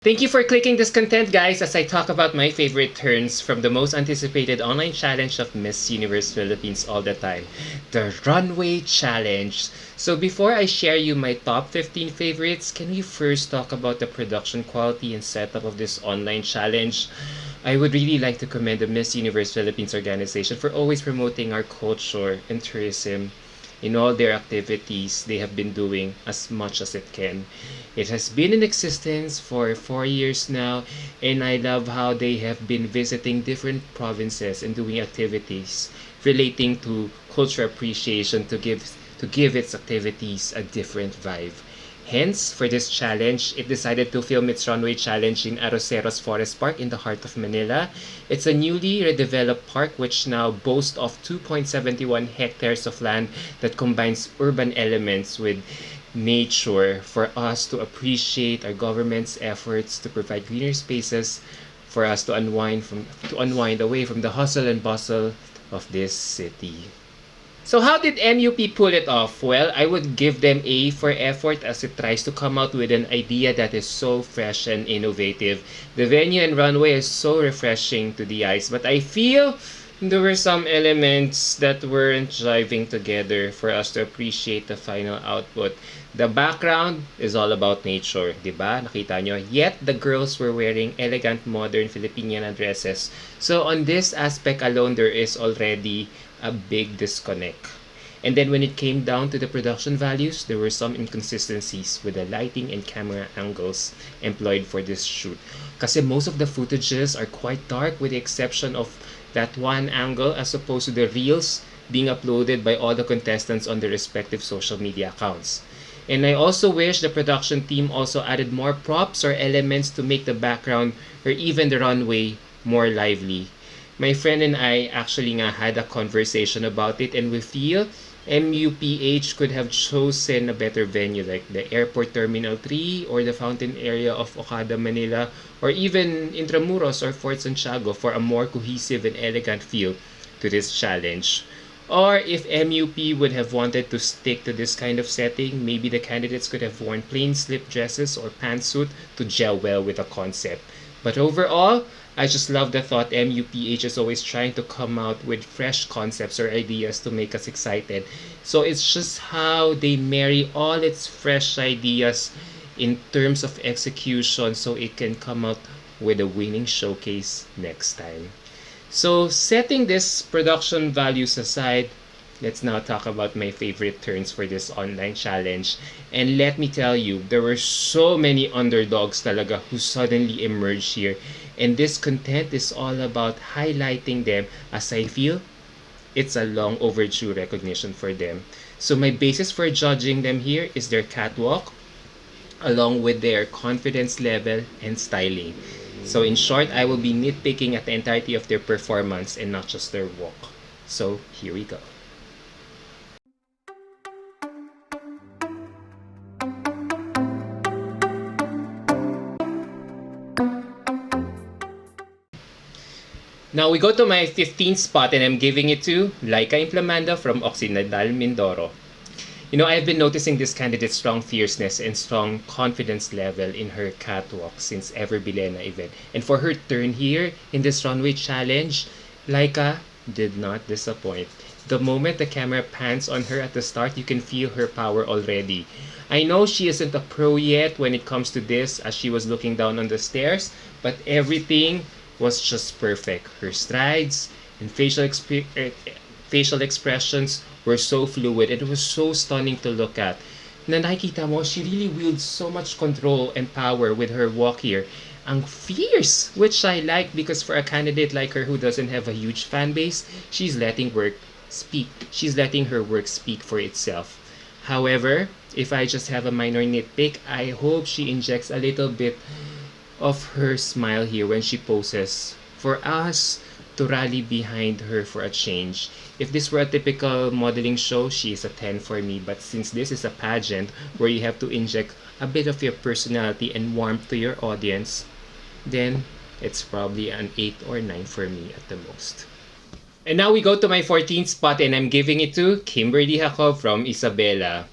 Thank you for clicking this content, guys, as I talk about my favorite turns from the most anticipated online challenge of Miss Universe Philippines all the time, the Runway Challenge. So before I share you my top 15 favorites, can we first talk about the production quality and setup of this online challenge? I would really like to commend the Miss Universe Philippines organization for always promoting our culture and tourism in all their activities they have been doing as much as it can. It has been in existence for 4 years now, and I love how they have been visiting different provinces and doing activities relating to culture appreciation to give its activities a different vibe. Hence, for this challenge, it decided to film its runway challenge in Arroceros Forest Park in the heart of Manila. It's a newly redeveloped park which now boasts of 2.71 hectares of land that combines urban elements with nature for us to appreciate our government's efforts to provide greener spaces for us to unwind away from the hustle and bustle of this city. So how did MUP pull it off? Well, I would give them A for effort as it tries to come out with an idea that is so fresh and innovative. The venue and runway is so refreshing to the eyes, but I feel there were some elements that weren't jiving together for us to appreciate the final output. The background is all about nature, di ba? Nakita nyo? Yet, the girls were wearing elegant modern Filipiniana dresses. So, on this aspect alone, there is already a big disconnect. And then when it came down to the production values, there were some inconsistencies with the lighting and camera angles employed for this shoot. Kasi most of the footages are quite dark with the exception of that one angle as opposed to the reels being uploaded by all the contestants on their respective social media accounts. And I also wish the production team also added more props or elements to make the background or even the runway more lively. My friend and I actually had a conversation about it, and we feel MUPH could have chosen a better venue like the Airport Terminal 3 or the fountain area of Okada, Manila, or even Intramuros or Fort Santiago for a more cohesive and elegant feel to this challenge. Or if MUP would have wanted to stick to this kind of setting, maybe the candidates could have worn plain slip dresses or pantsuit to gel well with the concept. But overall, I just love the thought MUPH is always trying to come out with fresh concepts or ideas to make us excited. So it's just how they marry all its fresh ideas in terms of execution so it can come out with a winning showcase next time. So setting this production values aside, let's now talk about my favorite turns for this online challenge. And let me tell you, there were so many underdogs talaga who suddenly emerged here. And this content is all about highlighting them as I feel it's a long overdue recognition for them. So my basis for judging them here is their catwalk along with their confidence level and styling. So in short, I will be nitpicking at the entirety of their performance and not just their walk. So here we go. Now we go to my 15th spot and I'm giving it to Leica Implementer from Occidental Mindoro. I've been noticing this candidate's strong fierceness and strong confidence level in her catwalk since Ever Bilena event. And for her turn here in this runway challenge, Leica did not disappoint. The moment the camera pans on her at the start, you can feel her power already. I know she isn't a pro yet when it comes to this as she was looking down on the stairs, but everything was just perfect. Her strides and facial expressions were so fluid. It was so stunning to look at. Na nakikita mo, she really wields so much control and power with her walk here. Ang fierce, which I like because for a candidate like her who doesn't have a huge fan base, she's letting work speak. She's letting her work speak for itself. However, if I just have a minor nitpick, I hope she injects a little bit of her smile here when she poses for us to rally behind her for a change. If this were a typical modeling show, she is a 10 for me. But since this is a pageant where you have to inject a bit of your personality and warmth to your audience, then it's probably an 8 or 9 for me at the most. And now we go to my 14th spot and I'm giving it to Kimberly from Isabella.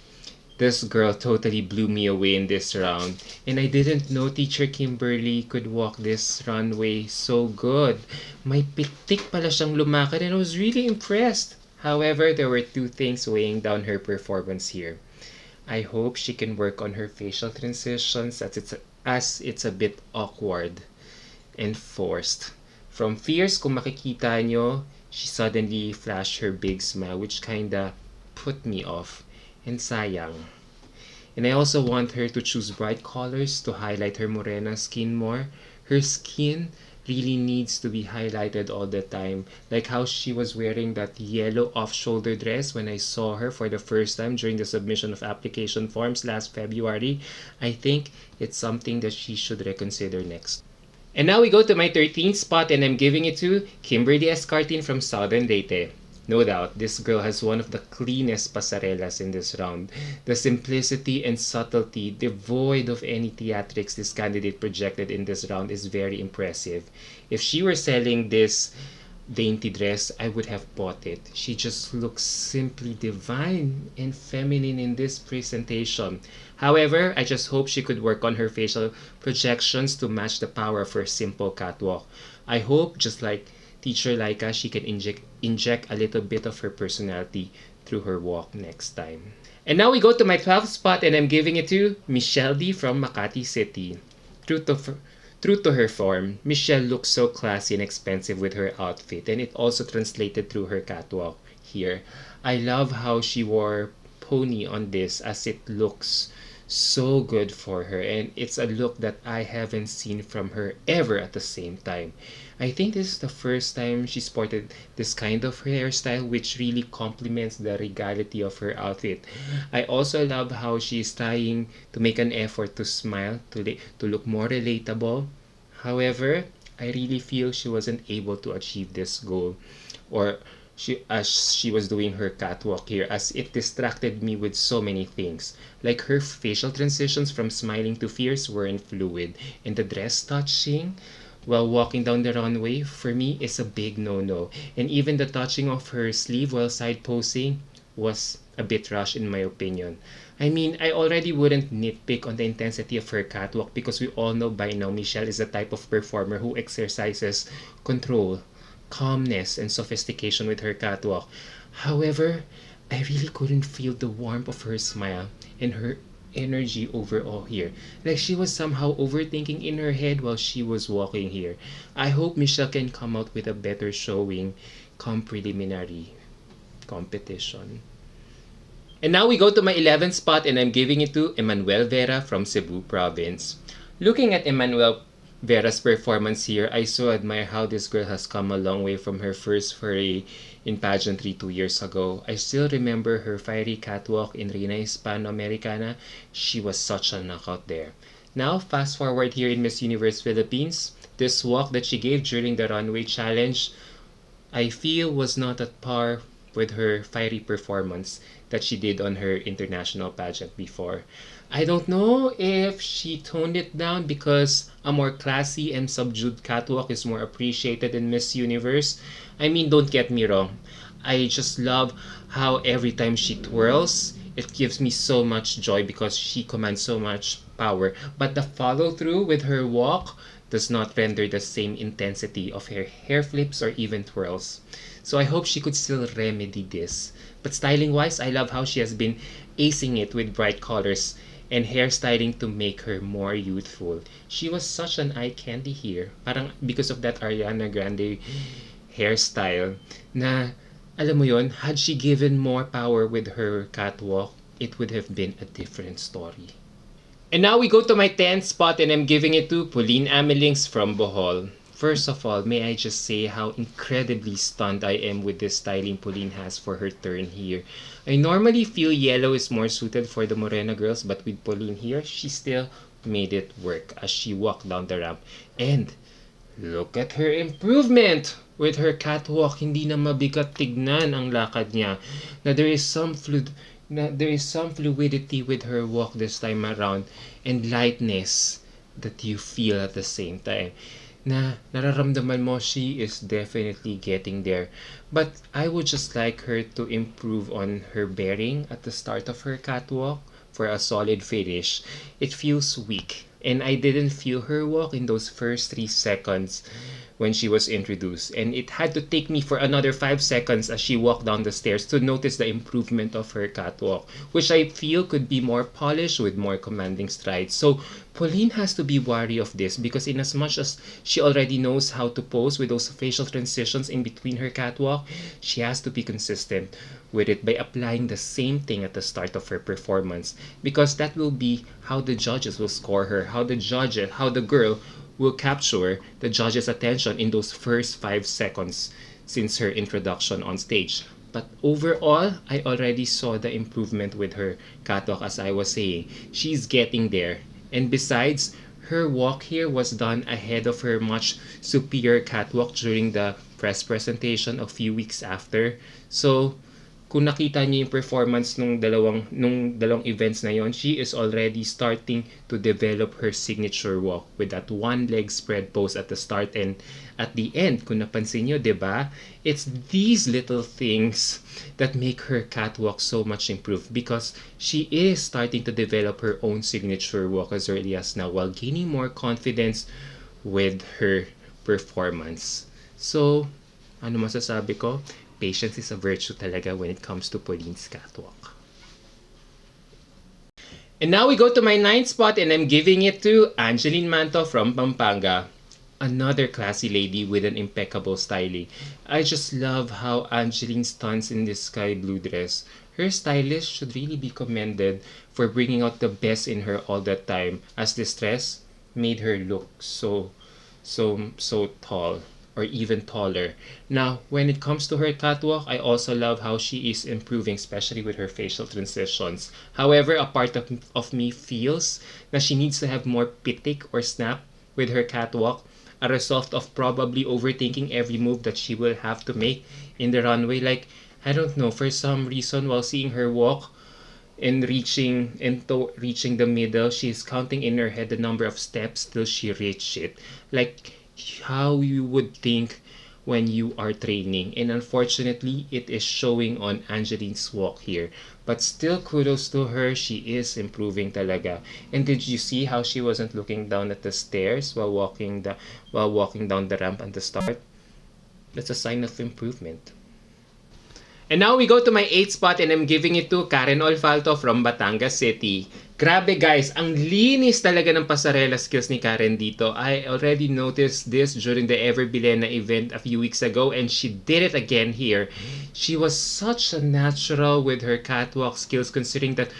This girl totally blew me away in this round. And I didn't know Teacher Kimberly could walk this runway so good. May pitik pala siyang lumakad and I was really impressed. However, there were two things weighing down her performance here. I hope she can work on her facial transitions as it's a bit awkward and forced. From fierce, kung makikita nyo, she suddenly flashed her big smile which kinda put me off. And sayang. And I also want her to choose bright colors to highlight her morena skin more. Her skin really needs to be highlighted all the time. Like how she was wearing that yellow off-shoulder dress when I saw her for the first time during the submission of application forms last February. I think it's something that she should reconsider next. And now we go to my 13th spot and I'm giving it to Kimberly Escartin from Southern Leyte. No doubt, this girl has one of the cleanest pasarelas in this round. The simplicity and subtlety, devoid of any theatrics this candidate projected in this round is very impressive. If she were selling this dainty dress, I would have bought it. She just looks simply divine and feminine in this presentation. However, I just hope she could work on her facial projections to match the power of her simple catwalk. I hope, just like Teacher Leica, she can inject a little bit of her personality through her walk next time. And now we go to my 12th spot and I'm giving it to Michelle D from Makati City. True to her form, Michelle looks so classy and expensive with her outfit and it also translated through her catwalk here. I love how she wore pony on this as it looks so good for her and it's a look that I haven't seen from her ever at the same time. I think this is the first time she sported this kind of hairstyle which really complements the regality of her outfit. I also love how she's trying to make an effort to smile, to look more relatable. However, I really feel she wasn't able to achieve this goal or as she was doing her catwalk here as it distracted me with so many things. Like her facial transitions from smiling to fierce weren't fluid and the dress touching while walking down the runway for me is a big no-no. And even the touching of her sleeve while side posing was a bit rushed in my opinion. I mean, I already wouldn't nitpick on the intensity of her catwalk because we all know by now Michelle is the type of performer who exercises control, calmness, and sophistication with her catwalk. However, I really couldn't feel the warmth of her smile and her energy overall here. Like she was somehow overthinking in her head while she was walking here. I hope Michelle can come out with a better showing come preliminary competition. And now we go to my 11th spot and I'm giving it to Emmanuel Vera from Cebu Province. Looking at Emmanuel Vera's performance here, I so admire how this girl has come a long way from her first foray in pageantry 2 years ago. I still remember her fiery catwalk in Reina Hispanoamericana. She was such a knockout there. Now, fast forward here in Miss Universe Philippines, this walk that she gave during the runway challenge, I feel was not at par with her fiery performance that she did on her international pageant before. I don't know if she toned it down because a more classy and subdued catwalk is more appreciated in Miss Universe. I mean, don't get me wrong. I just love how every time she twirls, it gives me so much joy because she commands so much power. But the follow through with her walk does not render the same intensity of her hair flips or even twirls. So I hope she could still remedy this. But styling wise, I love how she has been acing it with bright colors and hairstyling to make her more youthful. She was such an eye candy here. Parang because of that Ariana Grande hairstyle na alam mo yon, had she given more power with her catwalk, it would have been a different story. And now we go to my 10th spot and I'm giving it to Pauline Amelings from Bohol. First of all, may I just say how incredibly stunned I am with this styling Pauline has for her turn here. I normally feel yellow is more suited for the Morena girls, but with Pauline here, she still made it work as she walked down the ramp. And look at her improvement! With her catwalk, hindi na mabigat tignan ang lakad niya. Na there is some fluidity with her walk this time around and lightness that you feel at the same time. Na nararamdaman mo she is definitely getting there. But I would just like her to improve on her bearing at the start of her catwalk. for a solid finish, it feels weak. And I didn't feel her walk in those first 3 seconds when she was introduced. And it had to take me for another 5 seconds as she walked down the stairs to notice the improvement of her catwalk, which I feel could be more polished with more commanding strides. So Pauline has to be wary of this because in as much as she already knows how to pose with those facial transitions in between her catwalk, she has to be consistent with it by applying the same thing at the start of her performance, because that will be how the judges will score her, how the girl will capture the judges' attention in those first 5 seconds since her introduction on stage. But overall, I already saw the improvement with her catwalk, as I was saying. She's getting there. And besides, her walk here was done ahead of her much superior catwalk during the press presentation a few weeks after. So, kung nakita niyo yung performance nung dalawang events na yon, she is already starting to develop her signature walk with that one leg spread pose at the start and at the end. Kung napansin niyo, 'di ba? It's these little things that make her catwalk so much improved because she is starting to develop her own signature walk as early as now while gaining more confidence with her performance. So, ano masasabi ko? Patience is a virtue talaga when it comes to Pauline's catwalk. And now we go to my 9th spot and I'm giving it to Angeline Manto from Pampanga. Another classy lady with an impeccable styling. I just love how Angeline stunts in this sky blue dress. Her stylist should really be commended for bringing out the best in her all the time, as this dress made her look so tall, or even taller. Now, when it comes to her catwalk, I also love how she is improving, especially with her facial transitions. However, a part of me feels that she needs to have more pitik or snap with her catwalk, a result of probably overthinking every move that she will have to make in the runway. Like, I don't know, for some reason, while seeing her walk and reaching the middle, she's counting in her head the number of steps till she reached it. Like, how you would think when you are training, and unfortunately it is showing on Angeline's walk here, but still kudos to her, she is improving talaga. And did you see how she wasn't looking down at the stairs while walking down the ramp at the start? That's a sign of improvement. And now we go to my 8th spot and I'm giving it to Karen Olfalto from Batangas City. Grabe guys, ang linis talaga ng pasarela skills ni Karen dito. I already noticed this during the Ever Bilena event a few weeks ago and she did it again here. She was such a natural with her catwalk skills considering that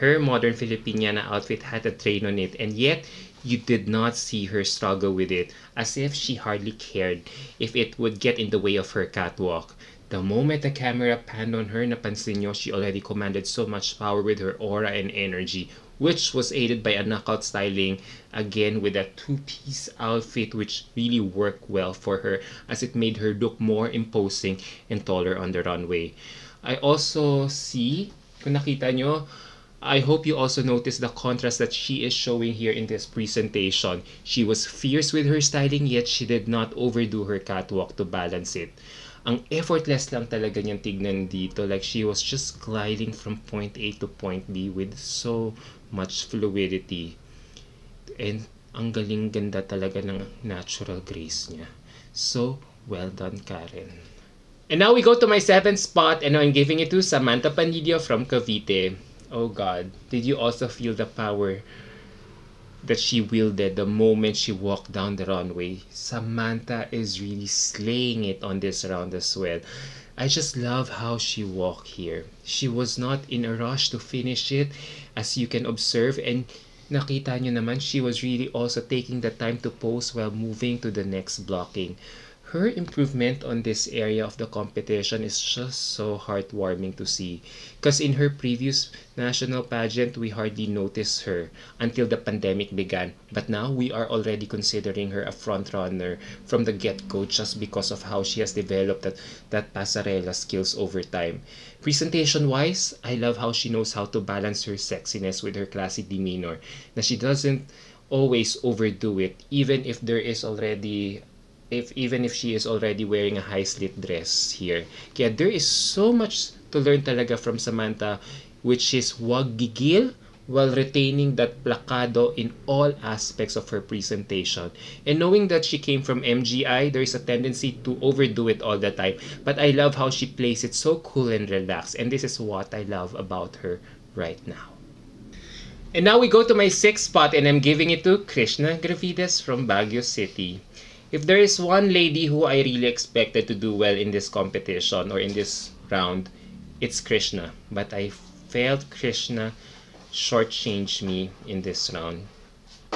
her modern Filipiniana outfit had a train on it, and yet you did not see her struggle with it, as if she hardly cared if it would get in the way of her catwalk. The moment the camera panned on her, napansin nyo, she already commanded so much power with her aura and energy, which was aided by a knockout styling, again with a two-piece outfit which really worked well for her as it made her look more imposing and taller on the runway. I also see, kung nakita nyo, I hope you also notice the contrast that she is showing here in this presentation. She was fierce with her styling, yet she did not overdo her catwalk to balance it. Ang effortless lang talaga niyang tignan dito. Like, she was just gliding from point A to point B with so much fluidity. And ang galing ganda talaga ng natural grace niya. So, well done, Karen. And now we go to my 7th spot and I'm giving it to Samantha Panilio from Cavite. Oh God, did you also feel the power that she wielded the moment she walked down the runway? Samantha is really slaying it on this round as well. I just love how she walked here. She was not in a rush to finish it, as you can observe, and nakita nyo naman, she was really also taking the time to pose while moving to the next blocking. Her improvement on this area of the competition is just so heartwarming to see. Because in her previous national pageant, we hardly noticed her until the pandemic began. But now, we are already considering her a frontrunner from the get-go just because of how she has developed that pasarela skills over time. Presentation-wise, I love how she knows how to balance her sexiness with her classy demeanor. Na she doesn't always overdo it, even if she is already wearing a high slit dress here. Kaya there is so much to learn talaga from Samantha, which is wag gigil, while retaining that placado in all aspects of her presentation. And knowing that she came from MGI, there is a tendency to overdo it all the time. But I love how she plays it so cool and relaxed. And this is what I love about her right now. And now we go to my sixth spot, and I'm giving it to Krishna Gravides from Baguio City. If there is one lady who I really expected to do well in this competition or in this round, it's Krishna. But I felt Krishna shortchanged me in this round.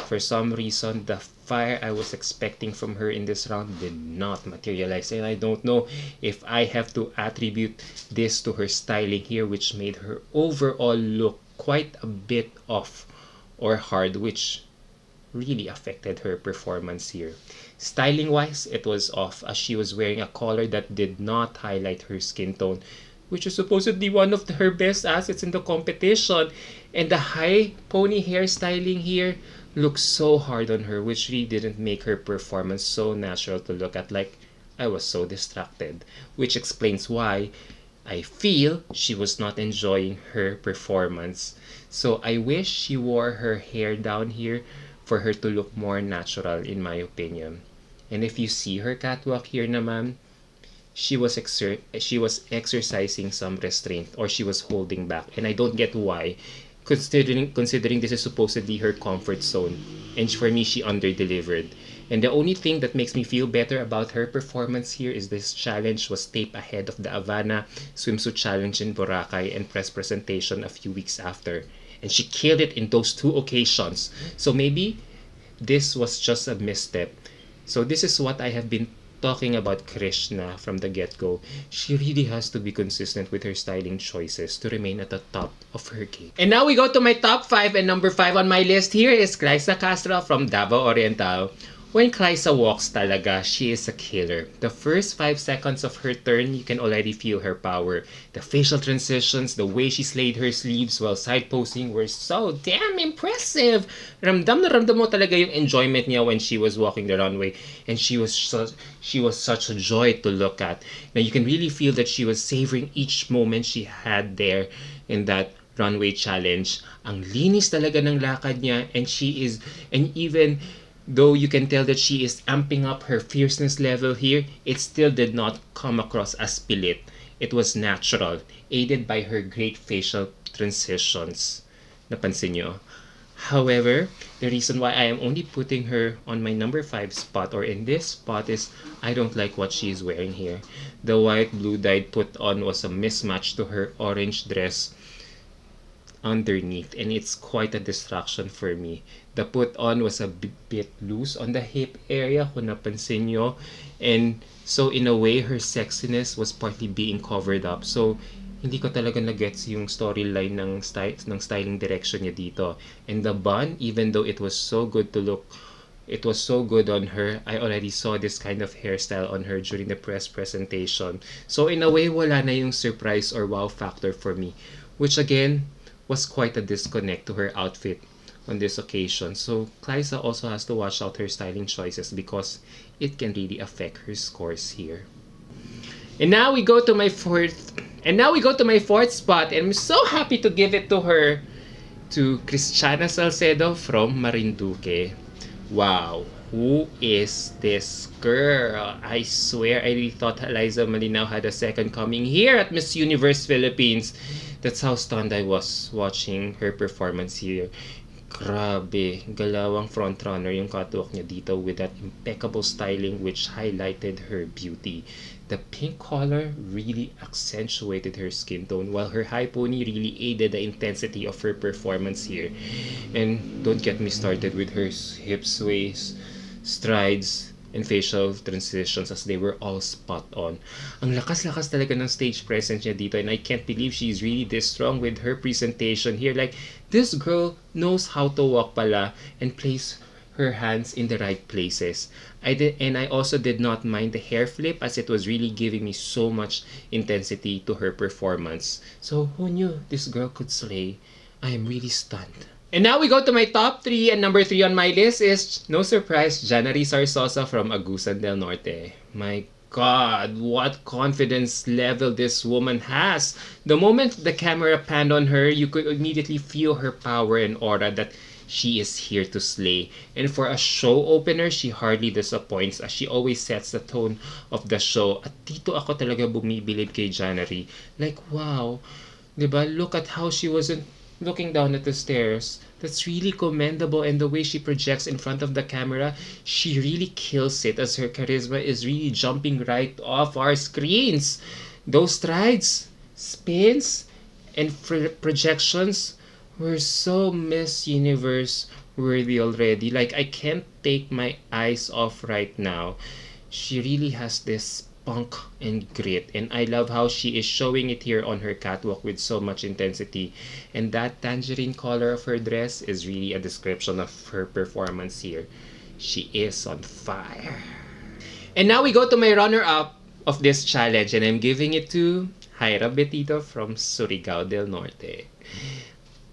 For some reason, the fire I was expecting from her in this round did not materialize. And I don't know if I have to attribute this to her styling here, which made her overall look quite a bit off or hard, which really affected her performance here. Styling wise, it was off as she was wearing a collar that did not highlight her skin tone, which is supposedly one of her best assets in the competition. And the high pony hairstyling here looks so hard on her, which really didn't make her performance so natural to look at. Like, I was so distracted, which explains why I feel she was not enjoying her performance. So I wish she wore her hair down here for her to look more natural, in my opinion. And if you see her catwalk here naman, she was exercising some restraint, or she was holding back, and I don't get why, considering this is supposedly her comfort zone. And for me, she under-delivered. And the only thing that makes me feel better about her performance here is this challenge was taped ahead of the Havana swimsuit challenge in Boracay and press presentation a few weeks after. And she killed it in those two occasions. So maybe this was just a misstep. So this is what I have been talking about Krishna from the get-go. She really has to be consistent with her styling choices to remain at the top of her game. And now we go to my top 5, and number 5 on my list here is Clarissa Castro from Davao Oriental. When Clarissa walks talaga, she is a killer. The first 5 seconds of her turn, you can already feel her power. The facial transitions, the way she slayed her sleeves while side posing were so damn impressive. Ramdam na ramdam mo talaga yung enjoyment niya when she was walking the runway. And she was such a joy to look at. Now you can really feel that she was savoring each moment she had there in that runway challenge. Ang linis talaga ng lakad niya, and even though you can tell that she is amping up her fierceness level here, it still did not come across as pilit. It was natural, aided by her great facial transitions. Napansin nyo? However, the reason why I am only putting her on my number 5 spot, or in this spot, is I don't like what she is wearing here. The white blue dyed put on was a mismatch to her orange dress underneath, and it's quite a distraction for me. The put on was a bit loose on the hip area, kung napansin nyo, and so in a way her sexiness was partly being covered up. So hindi ko talaga na-gets yung storyline ng styling direction niya dito. And the bun, even though it was so good to look, it was so good on her, I already saw this kind of hairstyle on her during the press presentation. So in a way, wala na yung surprise or wow factor for me, which again was quite a disconnect to her outfit on this occasion. So Clarissa also has to watch out her styling choices because it can really affect her scores here. And now we go to my fourth spot, and I'm so happy to give it to her, to Christiana Salcedo from Marinduque. Wow, who is this girl? I swear I really thought Eliza Malinaw had a second coming here at Miss Universe Philippines. That's how stunned I was watching her performance here. Grabe, galawang frontrunner yung catwalk niya dito with that impeccable styling which highlighted her beauty. The pink color really accentuated her skin tone, while her high pony really aided the intensity of her performance here. And don't get me started with her hip sways, strides, and facial transitions, as they were all spot on. Ang lakas-lakas talaga ng stage presence niya dito, and I can't believe she's really this strong with her presentation here. Like, this girl knows how to walk pala and place her hands in the right places. I also did not mind the hair flip, as it was really giving me so much intensity to her performance. So who knew this girl could slay? I am really stunned. And now we go to my top 3, and number 3 on my list is, no surprise, Jana Rizar Sosa from Agusan del Norte. My God, what confidence level this woman has. The moment the camera panned on her, you could immediately feel her power and aura that she is here to slay. And for a show opener, she hardly disappoints as she always sets the tone of the show. At dito ako talaga bumibilib kay January. Like, wow, 'di ba? Look at how she wasn't looking down at the stairs. That's really commendable, and the way she projects in front of the camera, she really kills it as her charisma is really jumping right off our screens. Those strides, spins, and projections were so Miss Universe worthy already. Like, I can't take my eyes off right now. She really has this spunk and grit, and I love how she is showing it here on her catwalk with so much intensity. And that tangerine color of her dress is really a description of her performance here. She is on fire. And now we go to my runner-up of this challenge, and I'm giving it to Jaira Betito from Surigao del Norte.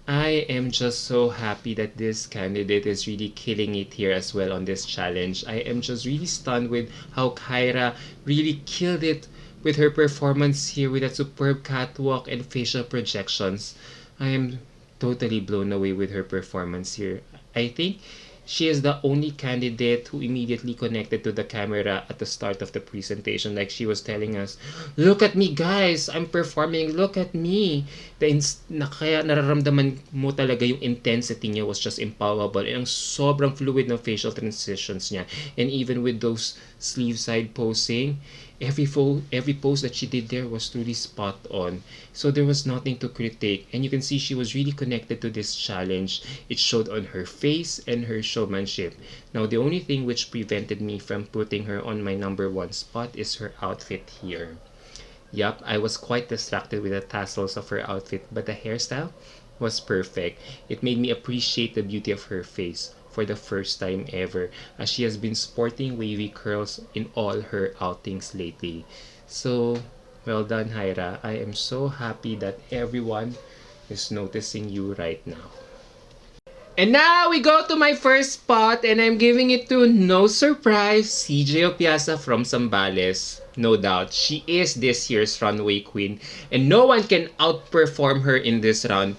I am just so happy that this candidate is really killing it here as well on this challenge. I am just really stunned with how Kyra really killed it with her performance here with that superb catwalk and facial projections. I am totally blown away with her performance here. I think she is the only candidate who immediately connected to the camera at the start of the presentation. Like she was telling us, look at me guys, I'm performing, look at me. Kaya nararamdaman mo talaga yung intensity niya was just impalpable. And ang sobrang fluid ng facial transitions niya. And even with those sleeve side posing, every pose that she did there was truly spot on. So there was nothing to critique, and you can see she was really connected to this challenge. It showed on her face and her showmanship. Now the only thing which prevented me from putting her on my number one spot is her outfit here. Yup, I was quite distracted with the tassels of her outfit, but the hairstyle was perfect. It made me appreciate the beauty of her face for the first time ever, as she has been sporting wavy curls in all her outings lately. So, well done, Jaira. I am so happy that everyone is noticing you right now. And now we go to my first spot, and I'm giving it to, no surprise, CJ Opiasa from Zambales. No doubt, she is this year's runway queen, and no one can outperform her in this round.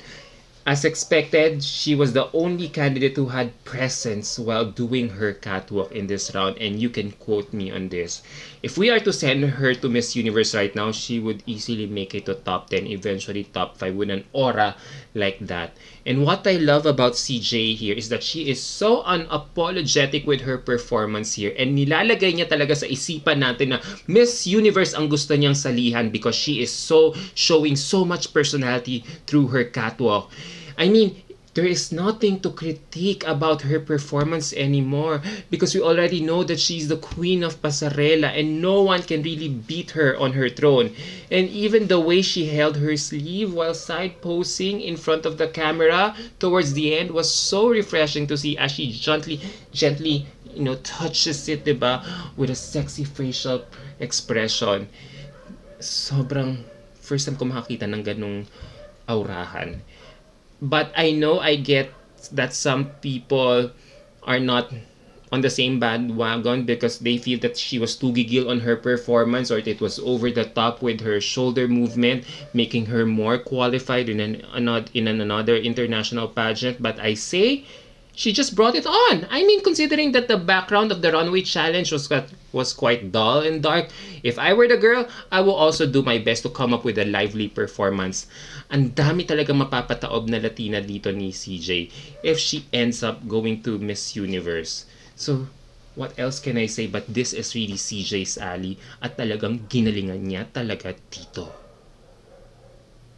As expected, she was the only candidate who had presence while doing her catwalk in this round, and you can quote me on this. If we are to send her to Miss Universe right now, she would easily make it to top 10, eventually top 5 with an aura like that. And what I love about CJ here is that she is so unapologetic with her performance here, and nilalagay niya talaga sa isipan natin na Miss Universe ang gusto niyang salihan because she is so showing so much personality through her catwalk. I mean, there is nothing to critique about her performance anymore because we already know that she's the queen of pasarela and no one can really beat her on her throne. And even the way she held her sleeve while side posing in front of the camera towards the end was so refreshing to see as she gently, touches it, diba, with a sexy facial expression. Sobrang first time ko makakita ng ganung aurahan. But I know I get that some people are not on the same bandwagon because they feel that she was too gigil on her performance or it was over the top with her shoulder movement, making her more qualified in another international pageant. But I say, she just brought it on. I mean, considering that the background of the runway challenge was quite dull and dark, if I were the girl, I will also do my best to come up with a lively performance. Ang dami talaga mapapataob na Latina dito ni CJ if she ends up going to Miss Universe. So, what else can I say but this is really CJ's alley at talagang ginalingan niya talaga dito.